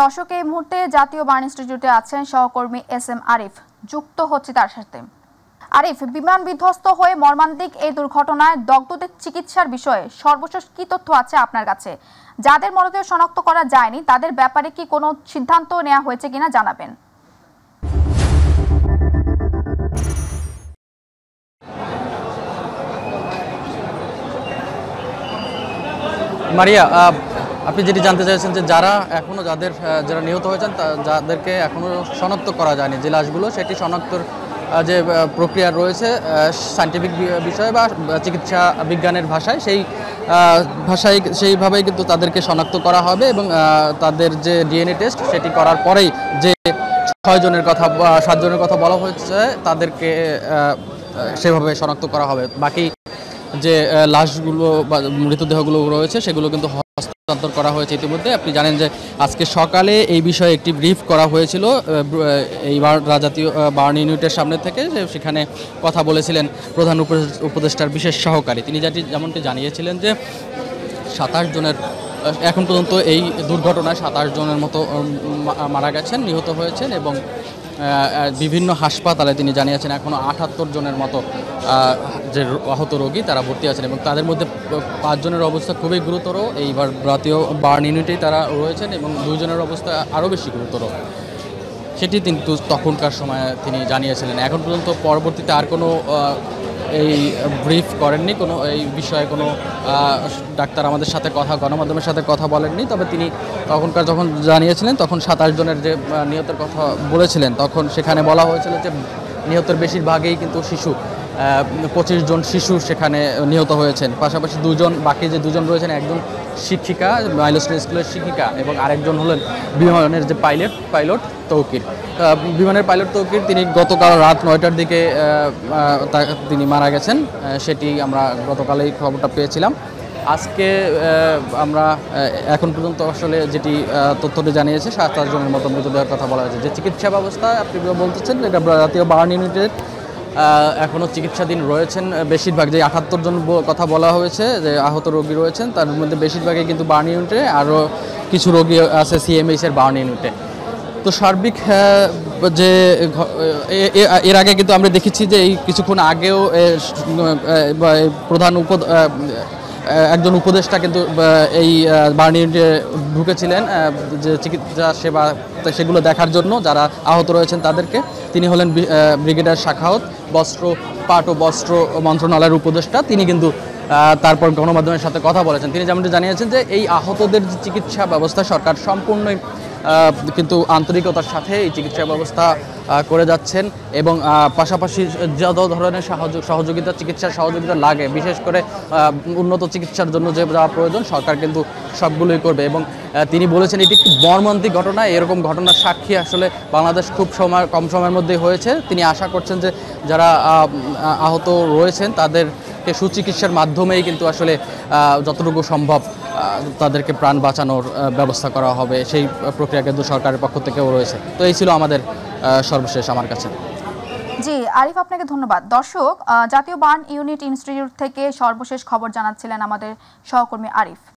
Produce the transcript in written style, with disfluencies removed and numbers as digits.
দর্শক, এই মুহূর্তে জাতীয় বার্ন ইনস্টিটিউটে আছেন সহকর্মী এস.এম. আরিফ। যুক্ত হচ্ছে তার সাথে। আরিফ, বিমান বিধ্বস্ত হয়ে মর্মান্তিক এই দুর্ঘটনায় দগ্ধদের চিকিৎসার বিষয়ে সর্বশেষ কি তথ্য আছে আপনার কাছে? যাদের মরদেহ শনাক্ত করা যায়নি তাদের ব্যাপারে কি কোনো সিদ্ধান্ত নেওয়া হয়েছে কিনা জানাবেন। মারিয়া, আপনি যেটি জানতে চাইছেন যে যারা নিহত হয়েছেন যাদেরকে এখনো শনাক্ত করা যায়নি, যে লাশগুলো সেটি শনাক্তর যে প্রক্রিয়া রয়েছে সায়েন্টিফিক বিষয়ে বা চিকিৎসা বিজ্ঞানের ভাষায়, সেইভাবেই কিন্তু তাদেরকে শনাক্ত করা হবে এবং তাদের যে ডিএনএ টেস্ট সেটি করার পরেই যে 6 জনের কথা বা 7 জনের কথা বলা হয়েছে তাদেরকে সেভাবে শনাক্ত করা হবে। বাকি যে লাশগুলো বা মৃতদেহগুলো রয়েছে সেগুলো কিন্তু হস্তান্তর করা হয়েছে ইতিমধ্যে। আপনি জানেন যে আজকে সকালে এই বিষয়ে একটি ব্রিফ করা হয়েছিল এইবার জাতীয় বার্ন ইউনিটের সামনে থেকে, সেখানে কথা বলেছিলেন প্রধান উপদেষ্টার বিশেষ সহকারী। তিনি যেমনটি জানিয়েছিলেন যে 27 জনের এখন পর্যন্ত এই দুর্ঘটনায় 27 জনের মতো মারা গেছেন, নিহত হয়েছেন এবং বিভিন্ন হাসপাতালে তিনি জানিয়েছেন এখনও 78 জনের মতো যে আহত রোগী তারা ভর্তি আছেন এবং তাদের মধ্যে 5 জনের অবস্থা খুবই গুরুতর। এইবার জাতীয় বার্ন ইউনিটেই তারা রয়েছেন এবং 2 জনের অবস্থা আরও বেশি গুরুতর, সেটি কিন্তু তখনকার সময় তিনি জানিয়েছিলেন। এখন পর্যন্ত পরবর্তীতে আর কোনো এই ব্রিফ করেননি, কোনো এই বিষয়ে কোনো ডাক্তার আমাদের সাথে গণমাধ্যমের সাথে কথা বলেননি। তবে তিনি তখনকার যখন জানিয়েছিলেন তখন 27 জনের যে নিহতের কথা বলেছিলেন, তখন সেখানে বলা হয়েছিল যে নিহতের বেশিরভাগই কিন্তু শিশু, 25 জন শিশু সেখানে নিহত হয়েছেন। পাশাপাশি বাকি যে 2 জন রয়েছেন, একজন শিক্ষিকা, মাইলস্টোন স্কুলের শিক্ষিকা এবং আরেকজন হলেন বিমানের যে পাইলট তৌকির। বিমানের পাইলট তৌকির তিনি গতকাল রাত 9টার দিকে তিনি মারা গেছেন, সেটি আমরা গতকালেই খবরটা পেয়েছিলাম। আজকে আমরা এখন পর্যন্ত আসলে যেটি তথ্যটি জানিয়েছে 27 জনের মতো মৃতদেহের কথা বলা হয়েছে। যে চিকিৎসা ব্যবস্থা আপনি বলতেছেন, এটা জাতীয় বার্ন ইউনিটের এখনও চিকিৎসাধীন রয়েছেন বেশিরভাগ, যে 78 জন কথা বলা হয়েছে যে আহত রোগী রয়েছেন, তার মধ্যে বেশিরভাগই কিন্তু বার্ন ইউনিটে, আরও কিছু রোগী আছে সিএমএইচের বার্ন ইউনিটে। তো সার্বিক যে এর আগে কিন্তু আমরা দেখেছি যে এই কিছুক্ষণ আগেও একজন উপদেষ্টা কিন্তু এই বার্ন ইউনিটে ঢুকেছিলেন যে চিকিৎসা সেবা সেগুলো দেখার জন্য যারা আহত রয়েছেন তাদেরকে। তিনি হলেন ব্রিগেডিয়ার শাখাওয়াত, পাট ও বস্ত্র মন্ত্রণালয়ের উপদেষ্টা। তিনি কিন্তু তারপর গণমাধ্যমের সাথে কথা বলেছেন। তিনি যেমনটি জানিয়েছেন যে এই আহতদের যে চিকিৎসা ব্যবস্থা সরকার সম্পূর্ণই কিন্তু আন্তরিকতার সাথে এই চিকিৎসা ব্যবস্থা করে যাচ্ছেন এবং পাশাপাশি যত ধরনের চিকিৎসার সহযোগিতা লাগে, বিশেষ করে উন্নত চিকিৎসার জন্য যে যা প্রয়োজন সরকার কিন্তু সবগুলোই করবে। এবং তিনি বলেছেন এটি একটি মর্মান্তিক ঘটনা, এরকম ঘটনার সাক্ষী আসলে বাংলাদেশ খুব কম সময়ের মধ্যে হয়েছে। তিনি আশা করছেন যে যারা আহত রয়েছেন তাদেরকে সুচিকিৎসার মাধ্যমেই কিন্তু আসলে যতটুকু সম্ভব তাদেরকে প্রাণ বাঁচানোর ব্যবস্থা করা হবে, সেই প্রক্রিয়া কিন্তু সরকারের পক্ষ থেকেও রয়েছে। তো এই ছিল আমাদের সর্বশেষ আমার কাছে। জি আরিফ, আপনাকে ধন্যবাদ। দর্শক, জাতীয় বার্ন ইউনিট ইনস্টিটিউট থেকে সর্বশেষ খবর জানাচ্ছিলেন আমাদের সহকর্মী আরিফ।